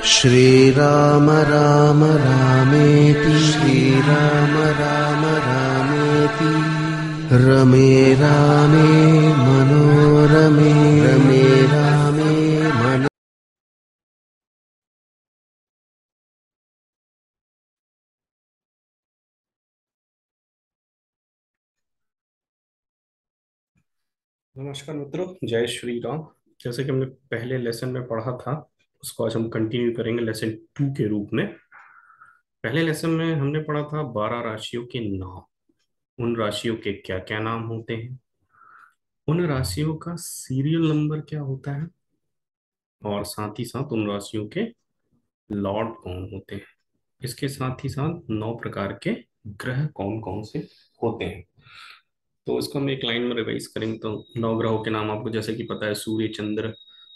श्रीराम राम रामेति श्रीराम राम रामेति रमे रामे मनोरमे रमे रामे मनो। नमस्कार मित्रों, जय श्री राम। जैसे कि हमने पहले लेसन में पढ़ा था, उसको आज हम कंटिन्यू करेंगे लेसन 2 के रूप में। पहले लेसन में हमने पढ़ा था 12 राशियों के नाम। उन राशियों के क्या क्या नाम होते हैं, उन राशियों का सीरियल नंबर क्या होता है, और साथ ही साथ उन राशियों के लॉर्ड कौन होते हैं। इसके साथ ही साथ 9 प्रकार के ग्रह कौन कौन से होते हैं। तो इसको हम एक लाइन में रिवाइज करेंगे तो 9 ग्रहों के नाम आपको जैसे कि पता है: सूर्य, चंद्र,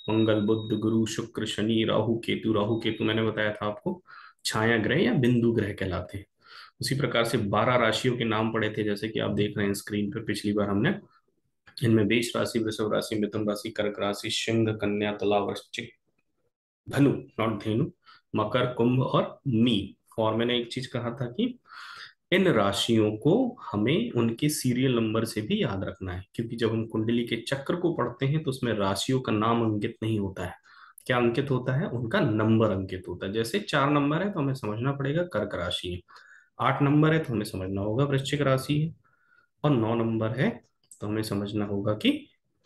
मंगल, बुध, गुरु, शुक्र, शनि, राहु, केतु। राहु केतु मैंने बताया था आपको छाया ग्रह या बिंदु ग्रह कहलाते हैं। उसी प्रकार से 12 राशियों के नाम पड़े थे, जैसे कि आप देख रहे हैं स्क्रीन पर। पिछली बार हमने इनमें मेष राशि, वृषभ राशि, मिथुन राशि, कर्क राशि, सिंह, कन्या, तुला, वृश्चिक, धनु नॉट धेनु, मकर, कुंभ और मीन। और मैंने एक चीज कहा था कि इन राशियों को हमें उनके सीरियल नंबर से भी याद रखना है, क्योंकि जब हम कुंडली के चक्र को पढ़ते हैं तो उसमें राशियों का नाम अंकित नहीं होता है। क्या अंकित होता है? उनका नंबर अंकित होता है। जैसे 4 नंबर है तो हमें समझना पड़ेगा कर्क राशि है, 8 नंबर है तो हमें समझना होगा वृश्चिक राशि है, और 9 नंबर है तो हमें समझना होगा कि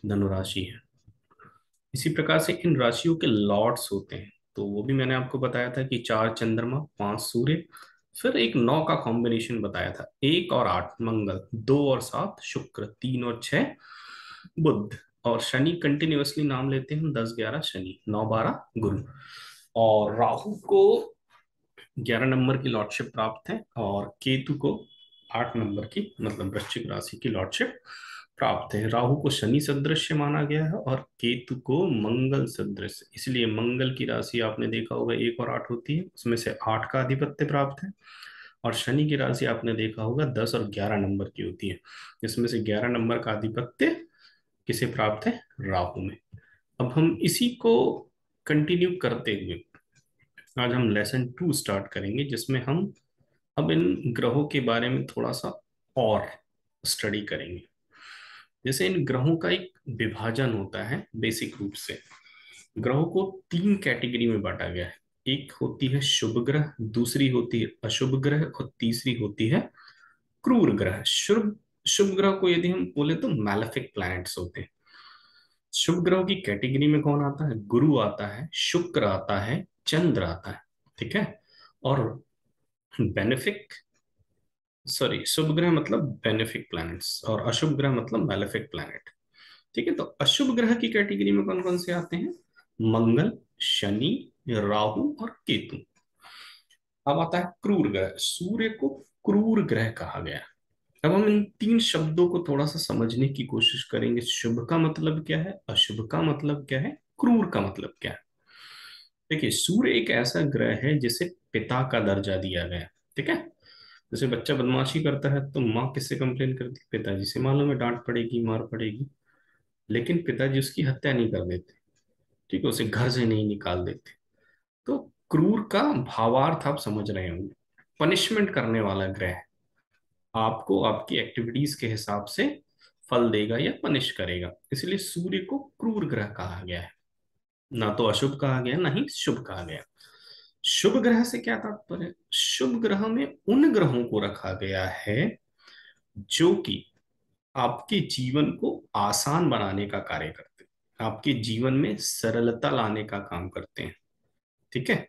धनु राशि है। इसी प्रकार से इन राशियों के लॉर्ड्स होते हैं, तो वो भी मैंने आपको बताया था कि 4 चंद्रमा, 5 सूर्य, फिर एक 9 का कॉम्बिनेशन बताया था: 1 और 8 मंगल, 2 और 7 शुक्र, 3 और 6 बुध, और शनि कंटिन्यूअसली नाम लेते हैं 10 11 शनि, 9 12 गुरु। और राहु को 11 नंबर की लॉर्डशिप प्राप्त है, और केतु को 8 नंबर की मतलब वृश्चिक राशि की लॉर्डशिप प्राप्त है। राहु को शनि सदृश माना गया है और केतु को मंगल सदृश, इसलिए मंगल की राशि आपने देखा होगा 1 और 8 होती है, उसमें से 8 का आधिपत्य प्राप्त है। और शनि की राशि आपने देखा होगा 10 और 11 नंबर की होती है, जिसमें से 11 नंबर का आधिपत्य किसे प्राप्त है? राहु में। अब हम इसी को कंटिन्यू करते हुए आज हम लेसन 2 स्टार्ट करेंगे, जिसमें हम अब इन ग्रहों के बारे में थोड़ा सा और स्टडी करेंगे। जैसे इन ग्रहों का एक विभाजन होता है। बेसिक रूप से ग्रहों को 3 कैटेगरी में बांटा गया है। एक होती है शुभ ग्रह, दूसरी होती है अशुभ ग्रह, और तीसरी होती है क्रूर ग्रह। शुभ शुभ ग्रह को यदि हम बोले तो मैलेफिक प्लैनेट्स होते हैं। शुभ ग्रहों की कैटेगरी में कौन आता है? गुरु आता है, शुक्र आता है, चंद्र आता है। ठीक है। और बेनिफिक, सॉरी, शुभ ग्रह मतलब बेनिफिक प्लैनेट्स और अशुभ ग्रह मतलब मैलेफिक प्लैनेट। ठीक है। तो अशुभ ग्रह की कैटेगरी में कौन कौन से आते हैं? मंगल, शनि, राहु और केतु। अब आता है क्रूर ग्रह। सूर्य को क्रूर ग्रह कहा गया है। अब हम इन 3 शब्दों को थोड़ा सा समझने की कोशिश करेंगे। शुभ का मतलब क्या है, अशुभ का मतलब क्या है, क्रूर का मतलब क्या है। देखिए, सूर्य एक ऐसा ग्रह है जिसे पिता का दर्जा दिया गया है। ठीक है। जैसे बच्चा बदमाशी करता है तो माँ किससे कंप्लेन करती है? पिताजी से। मालूम है डांट पड़ेगी, मार पड़ेगी, लेकिन पिताजी उसकी हत्या नहीं कर देते। ठीक है, उसे घर से नहीं निकाल देते। तो क्रूर का भावार्थ आप समझ रहे होंगे। पनिशमेंट करने वाला ग्रह है। आपको आपकी एक्टिविटीज के हिसाब से फल देगा या पनिश करेगा, इसलिए सूर्य को क्रूर ग्रह कहा गया है। ना तो अशुभ कहा गया, ना ही शुभ कहा गया। शुभ ग्रह से क्या तात्पर्य? शुभ ग्रह में उन ग्रहों को रखा गया है जो कि आपके जीवन को आसान बनाने का कार्य करते हैं, आपके जीवन में सरलता लाने का काम करते हैं। ठीक है।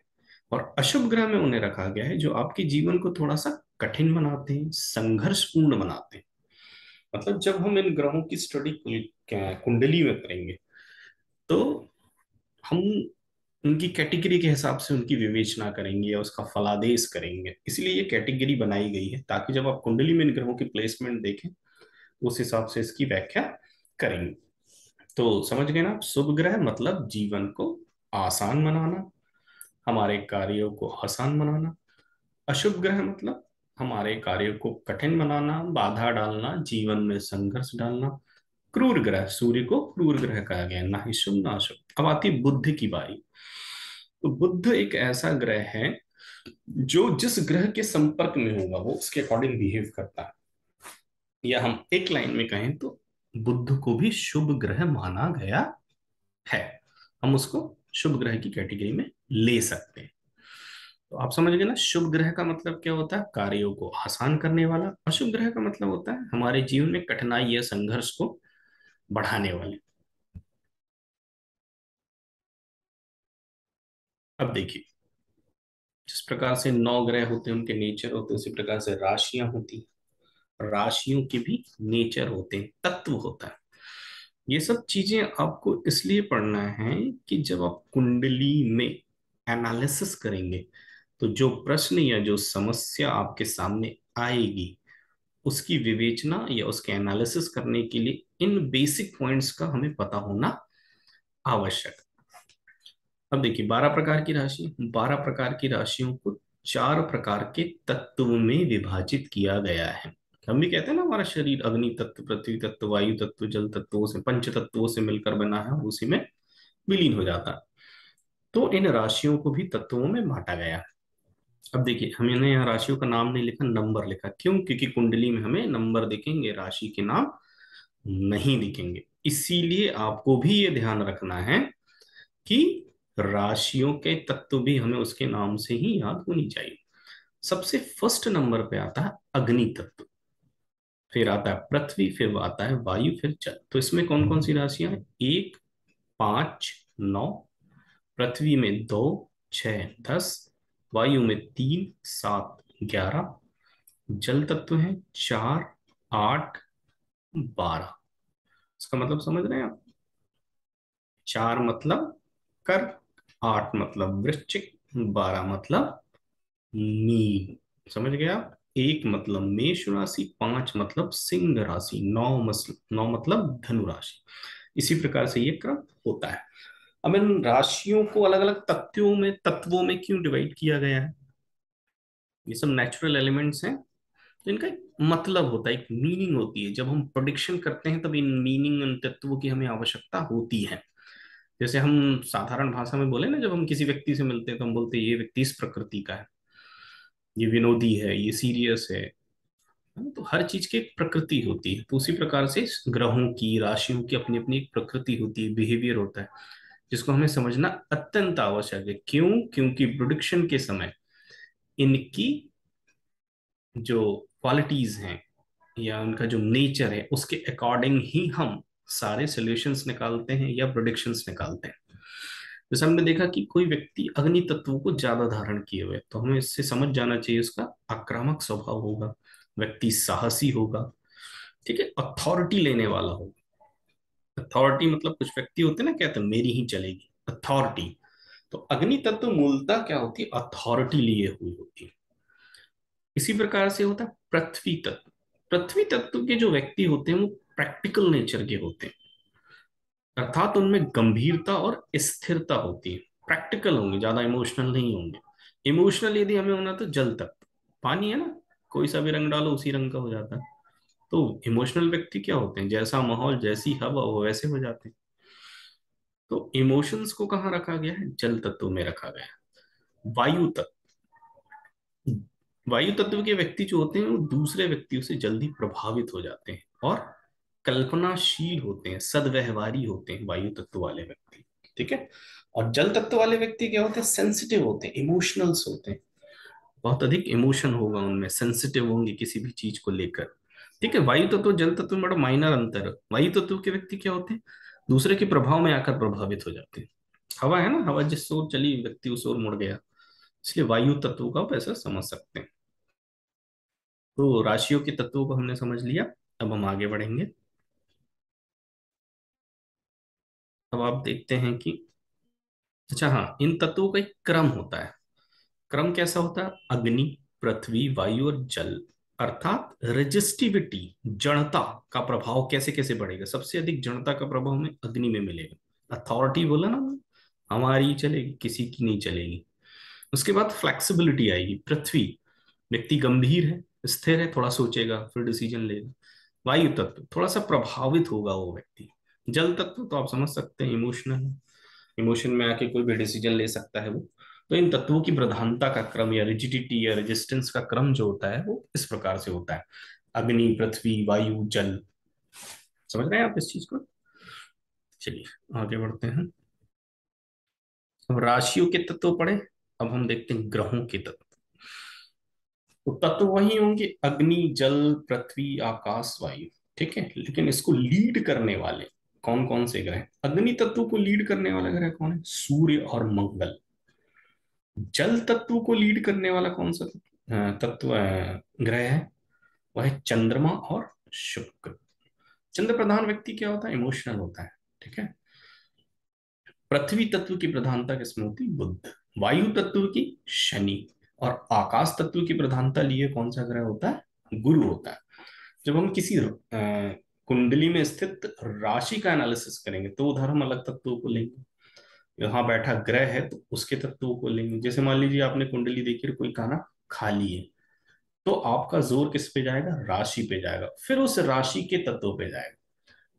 और अशुभ ग्रह में उन्हें रखा गया है जो आपके जीवन को थोड़ा सा कठिन बनाते हैं, संघर्षपूर्ण बनाते हैं। मतलब जब हम इन ग्रहों की स्टडी कुंडली में करेंगे तो हम उनकी कैटेगरी के हिसाब से उनकी विवेचना करेंगे या उसका फलादेश करेंगे। इसलिए ये कैटेगरी बनाई गई है ताकि जब आप कुंडली में इन ग्रहों की प्लेसमेंट देखें उस हिसाब से इसकी व्याख्या करेंगे। तो समझ गए ना आप? शुभ ग्रह मतलब जीवन को आसान बनाना, हमारे कार्यों को आसान बनाना। अशुभ ग्रह मतलब हमारे कार्यों को कठिन बनाना, बाधा डालना, जीवन में संघर्ष डालना। क्रूर ग्रह, सूर्य को क्रूर ग्रह कहा गया, ना ही शुभ ना अशुभ। अब आती है बुद्ध की बारी। तो बुध एक ऐसा ग्रह है जो जिस ग्रह के संपर्क में होगा वो उसके अकॉर्डिंग बिहेव करता है। या हम एक लाइन में कहें तो बुध को भी शुभ ग्रह माना गया है। हम उसको शुभ ग्रह की कैटेगरी में ले सकते हैं। तो आप समझ गए ना, शुभ ग्रह का मतलब क्या होता है? कार्यों को आसान करने वाला। अशुभ ग्रह का मतलब होता है हमारे जीवन में कठिनाई या संघर्ष को बढ़ाने वाले। अब देखिए, जिस प्रकार से 9 ग्रह होते हैं उनके नेचर होते हैं, उसी प्रकार से राशियां होती हैं, राशियों के भी नेचर होते हैं, तत्व होता है। ये सब चीजें आपको इसलिए पढ़ना है कि जब आप कुंडली में एनालिसिस करेंगे तो जो प्रश्न या जो समस्या आपके सामने आएगी उसकी विवेचना या उसके एनालिसिस करने के लिए इन बेसिक पॉइंट्स का हमें पता होना आवश्यक। अब देखिए, 12 प्रकार की राशि, 12 प्रकार की राशियों को 4 प्रकार के तत्व में विभाजित किया गया है। हम भी कहते हैं ना हमारा शरीर अग्नि तत्व, पृथ्वी तत्व, वायु तत्व, जल तत्वों से, पंच तत्वों से मिलकर बना है, उसी में विलीन हो जाता है। तो इन राशियों को भी तत्वों में बांटा गया है। अब देखिए, हमने यहाँ राशियों का नाम नहीं लिखा, नंबर लिखा। क्यों? क्योंकि कुंडली में हमें नंबर दिखेंगे, राशि के नाम नहीं दिखेंगे। इसीलिए आपको भी ये ध्यान रखना है कि राशियों के तत्व भी हमें उसके नाम से ही याद होनी चाहिए। सबसे फर्स्ट नंबर पे आता है अग्नि तत्व, फिर आता है पृथ्वी, फिर आता है वायु, फिर जल। तो इसमें कौन कौन सी राशियां हैं? 1, 5, 9। पृथ्वी में 2, 6, 10। वायु में 3, 7, 11। जल तत्व है 4, 8, 12। इसका मतलब समझ रहे हैं आप? 4 मतलब कर, 8 मतलब वृश्चिक, 12 मतलब मीन। समझ गया? 1 मतलब मेष राशि, 5 मतलब सिंह राशि, 9 मतलब धनु राशि। इसी प्रकार से ये क्रम होता है। अब इन राशियों को अलग अलग तत्वों में क्यों डिवाइड किया गया है? ये सब नेचुरल एलिमेंट्स हैं, तो इनका एक मतलब होता है, एक मीनिंग होती है। जब हम प्रोडिक्शन करते हैं तब इन मीनिंग, इन तत्वों की हमें आवश्यकता होती है। जैसे हम साधारण भाषा में बोले ना, जब हम किसी व्यक्ति से मिलते हैं तो हम बोलते हैं ये व्यक्ति इस प्रकृति का है, ये विनोदी है, ये सीरियस है। तो हर चीज की एक प्रकृति होती है। तो उसी प्रकार से ग्रहों की, राशियों की अपनी अपनी एक प्रकृति होती है, बिहेवियर होता है, जिसको हमें समझना अत्यंत आवश्यक है। क्यों? क्योंकि प्रोडिक्शन के समय इनकी जो क्वालिटीज हैं या उनका जो नेचर है उसके अकॉर्डिंग ही हम सारे सॉल्यूशंस निकालते हैं या प्रोडिक्शंस निकालते हैं। जैसे हमने देखा कि कोई व्यक्ति अग्नि तत्व को ज्यादा धारण किए हुए, तो हमें इससे समझ जाना चाहिए उसका आक्रामक स्वभाव होगा, व्यक्ति साहसी होगा, ठीक है, अथॉरिटी लेने वाला होगा। अथॉरिटी मतलब कुछ व्यक्ति होते हैं ना, कहते हैं मेरी ही चलेगी अथॉरिटी। तो अग्नि तत्व मूलतः क्या होती है? अथॉरिटी लिए हुई होती है। इसी प्रकार से होता है पृथ्वी तत्व। पृथ्वी तत्व के जो व्यक्ति होते हैं वो प्रैक्टिकल नेचर के होते हैं, अर्थात उनमें गंभीरता और स्थिरता होती है। प्रैक्टिकल होंगे, ज्यादा इमोशनल नहीं होंगे। इमोशनल यदि हमें होना तो जल तत्व, पानी है ना, कोई सा भी रंग डालो उसी रंग का हो जाता है। तो इमोशनल व्यक्ति क्या होते हैं? जैसा माहौल, जैसी हवा, वो वैसे हो जाते हैं। तो इमोशंस को कहाँ रखा गया है? जल तत्व में रखा गया है। वायु तत्व, वायु तत्व के व्यक्ति जो होते हैं वो दूसरे व्यक्तियों से जल्दी प्रभावित हो जाते हैं और कल्पनाशील होते हैं, सद्व्यवहारी होते हैं वायु तत्व वाले व्यक्ति, ठीक है। और जल तत्व वाले व्यक्ति क्या होते हैं? सेंसिटिव होते हैं, इमोशनल्स होते हैं, बहुत अधिक इमोशन होगा उनमें, सेंसिटिव होंगे किसी भी चीज को लेकर, ठीक है। वायु तत्व जल तत्व में बड़ा माइनर अंतर है। वायु तत्व के व्यक्ति क्या होते हैं? दूसरे के प्रभाव में आकर प्रभावित हो जाते हैं। हवा है ना, हवा जिस ओर चली व्यक्ति उस ओर मुड़ गया, इसलिए वायु तत्व का आप ऐसा समझ सकते हैं। तो राशियों के तत्वों को हमने समझ लिया। अब हम आगे बढ़ेंगे। अब आप देखते हैं कि अच्छा हाँ, इन तत्वों का एक क्रम होता है। क्रम कैसा होता है? अग्नि, पृथ्वी, वायु और जल, अर्थात रेजिस्टिविटी, जड़ता का प्रभाव कैसे कैसे बढ़ेगा। सबसे अधिक जड़ता का प्रभाव हमें अग्नि में मिलेगा। अथॉरिटी बोला ना, हमारी चलेगी, किसी की नहीं चलेगी। उसके बाद फ्लेक्सिबिलिटी आएगी। पृथ्वी, व्यक्ति गंभीर है, स्थिर है, थोड़ा सोचेगा फिर डिसीजन लेगा। वायु तत्व थोड़ा सा प्रभावित होगा वो व्यक्ति। जल तत्व तो आप समझ सकते हैं, इमोशनल है, इमोशन में आके कोई भी डिसीजन ले सकता है वो। तो इन तत्वों की प्रधानता का क्रम या रिजिडिटी या रेजिस्टेंस का क्रम जो होता है वो इस प्रकार से होता है: अग्नि, पृथ्वी, वायु, जल। समझ रहे हैं आप इस चीज को? चलिए आगे बढ़ते हैं। अब राशियों के तत्व पढ़े, अब हम देखते हैं ग्रहों के तत्व। तो तत्व वही होंगे: अग्नि, जल, पृथ्वी, आकाश, वायु। ठीक है, लेकिन इसको लीड करने वाले कौन कौन से ग्रह? अग्नि तत्व को लीड करने वाला ग्रह कौन है? सूर्य और मंगल। जल तत्व को लीड करने वाला कौन सा तत्व ग्रह है? वह है चंद्रमा और शुक्र। चंद्र प्रधान व्यक्ति क्या होता है? इमोशनल होता है। ठीक है। पृथ्वी तत्व की प्रधानता किसमें होती है? बुध। वायु तत्व की शनि। और आकाश तत्व की प्रधानता लिए कौन सा ग्रह होता है? गुरु होता है। जब हम किसी कुंडली में स्थित राशि का एनालिसिस करेंगे तो उधर हम अलग तत्वों को लेंगे। यहाँ बैठा ग्रह है तो उसके तत्वों को लेंगे। जैसे मान लीजिए आपने कुंडली देखी और कोई खाना खाली है, तो आपका जोर किस पे जाएगा? राशि पे जाएगा, फिर उस राशि के तत्वों पे जाएगा।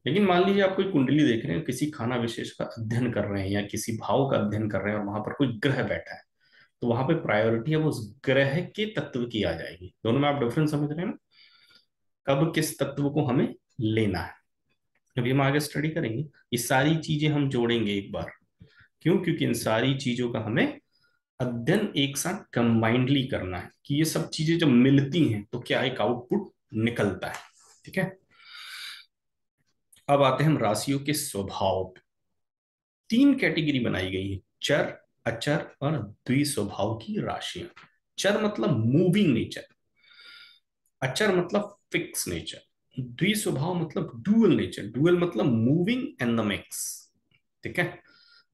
लेकिन मान लीजिए आप कोई कुंडली देख रहे हैं, किसी खाना विशेष का अध्ययन कर रहे हैं या किसी भाव का अध्ययन कर रहे हैं और वहां पर कोई ग्रह बैठा है, तो वहां पे प्रायोरिटी है वो उस ग्रह के तत्व की आ जाएगी। दोनों में आप डिफरेंस समझ रहे हैं ना? कब किस तत्व को हमें लेना है, अभी हम आगे स्टडी करेंगे। ये सारी चीजें हम जोड़ेंगे एक बार। क्यों? क्योंकि इन सारी चीजों का हमें अध्ययन एक साथ कंबाइंडली करना है कि ये सब चीजें जब मिलती हैं तो क्या एक आउटपुट निकलता है। ठीक है। अब आते हैं हम राशियों के स्वभाव पे। तीन कैटेगरी बनाई गई है: चर, अचर और द्विस्वभाव की राशियां। चर मतलब मूविंग नेचर, अचर मतलब फिक्स नेचर, द्विस्वभाव मतलब डुअल नेचर। डुअल मतलब मूविंग एंड द मिक्स। ठीक है।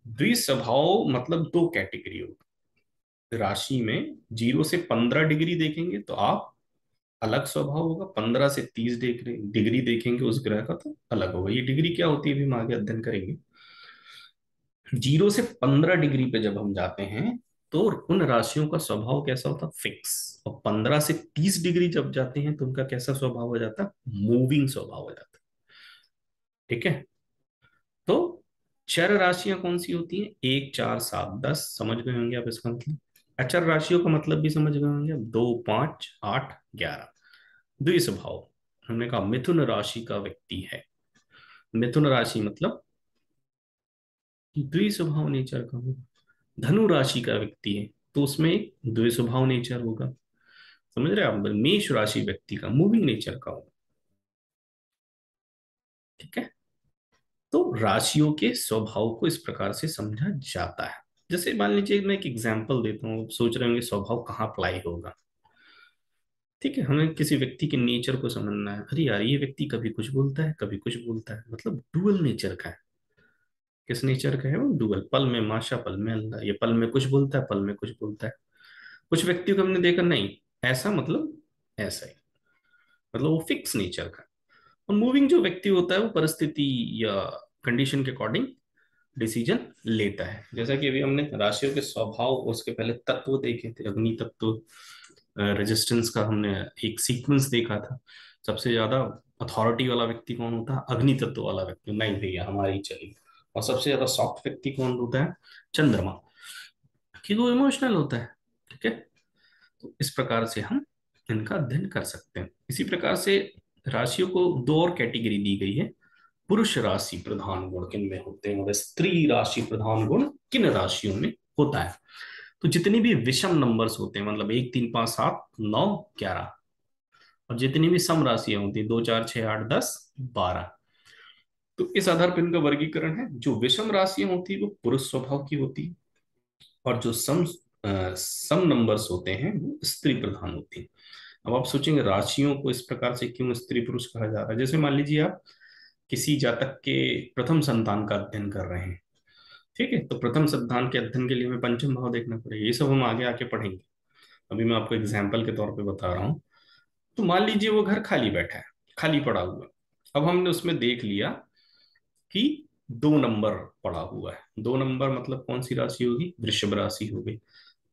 द्विस्वभाव मतलब दो कैटेगरी होगी राशि में। 0 से 15 डिग्री देखेंगे तो आप अलग स्वभाव होगा, 15 से 30 डिग्री देखेंगे उस ग्रह का तो अलग होगा। ये डिग्री क्या होती है अभी हम आगे अध्ययन करेंगे। 0 से 15 डिग्री पे जब हम जाते हैं तो उन राशियों का स्वभाव कैसा होता है? फिक्स। और 15 से 30 डिग्री जब जाते हैं तो उनका कैसा स्वभाव हो जाता है? मूविंग स्वभाव हो जाता है। ठीक है। तो चर राशियां कौन सी होती हैं? 1, 4, 7, 10। समझ गए होंगे आप इसका मतलब। अचर राशियों का मतलब भी समझ गए होंगे आप। 2, 5, 8, 11। द्विस्वभाव, हमने कहा मिथुन राशि का व्यक्ति है। मिथुन राशि मतलब द्विस्वभाव नेचर का होगा। धनु राशि का व्यक्ति है तो उसमें एक द्विस्वभाव नेचर होगा। समझ रहे हैं आप? मेष राशि व्यक्ति का मूविंग नेचर का होगा। ठीक है। तो राशियों के स्वभाव को इस प्रकार से समझा जाता है। जैसे मान लीजिए मैं एक एग्जांपल देता हूँ, आप सोच रहे होंगे स्वभाव कहाँ अप्लाई होगा। ठीक है, हमें किसी व्यक्ति के नेचर को समझना है। अरे यार, ये व्यक्ति कभी कुछ बोलता है कभी कुछ बोलता है, मतलब डुअल नेचर का है। किस नेचर का है वो? डुअल। पल में माशा पल में अल्लाह। ये पल में कुछ बोलता है, पल में कुछ बोलता है। कुछ व्यक्तियों को हमने देखा नहीं ऐसा, मतलब ऐसा ही, मतलब वो फिक्स नेचर का। और मूविंग जो व्यक्ति होता है वो परिस्थिति या कंडीशन के अकॉर्डिंग डिसीजन लेता है। जैसा कि अभी हमने राशियों के स्वभाव, उसके पहले तत्व देखे थे, अग्नि तत्व, रेजिस्टेंस का हमने एक सीक्वेंस देखा था। सबसे ज्यादा अथॉरिटी वाला व्यक्ति कौन होता है? अग्नि तत्व वाला व्यक्ति। नहीं भैया, हमारी चली। और सबसे ज्यादा सॉफ्ट व्यक्ति कौन होता है? चंद्रमा, कि वो इमोशनल होता है। ठीक है। तो इस प्रकार से हम इनका अध्ययन कर सकते हैं। इसी प्रकार से राशियों को दो और कैटेगरी दी गई है: पुरुष राशि प्रधान गुण किन में होते हैं, मतलब स्त्री राशि प्रधान गुण किन राशियों में होता है। तो जितनी भी विषम नंबर्स होते हैं, मतलब 1, 3, 5, 7, 9, 11, और जितनी भी सम राशियां होती है 2, 4, 6, 8, 10, 12, तो इस आधार पर इनका वर्गीकरण है। जो विषम राशियां होती है वो पुरुष स्वभाव की होती है, और जो सम नंबर्स होते हैं वो स्त्री प्रधान होती है। अब आप सोचेंगे राशियों को इस प्रकार से क्यों स्त्री पुरुष कहा जा रहा है? जैसे मान लीजिए आप किसी जातक के प्रथम संतान का अध्ययन कर रहे हैं। ठीक है, तो प्रथम संतान के अध्ययन के लिए हमें पंचम भाव देखना पड़ेगा। ये सब हम आगे आके पढ़ेंगे, अभी मैं आपको एग्जाम्पल के तौर पे बता रहा हूँ। तो मान लीजिए वो घर खाली बैठा है, खाली पड़ा हुआ। अब हमने उसमें देख लिया कि 2 नंबर पड़ा हुआ है। 2 नंबर मतलब कौन सी राशि होगी? वृषभ राशि होगी।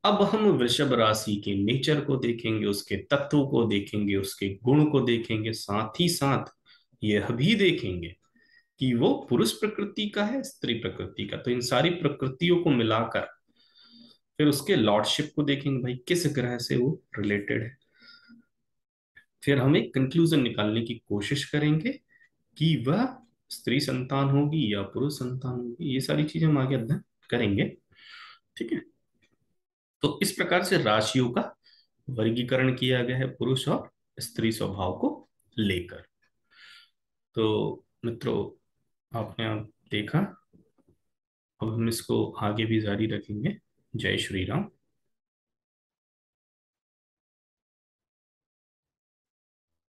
अब हम वृषभ राशि के नेचर को देखेंगे, उसके तत्व को देखेंगे, उसके गुण को देखेंगे, साथ ही साथ यह भी देखेंगे कि वो पुरुष प्रकृति का है, स्त्री प्रकृति का। तो इन सारी प्रकृतियों को मिलाकर फिर उसके लॉर्डशिप को देखेंगे, भाई किस ग्रह से वो रिलेटेड है। फिर हम एक कंक्लूजन निकालने की कोशिश करेंगे कि वह स्त्री संतान होगी या पुरुष संतान होगी। ये सारी चीजें हम आगे अध्ययन करेंगे। ठीक है। तो इस प्रकार से राशियों का वर्गीकरण किया गया है पुरुष और स्त्री स्वभाव को लेकर। तो मित्रों, आपने आप देखा, अब हम इसको आगे भी जारी रखेंगे। जय श्री राम।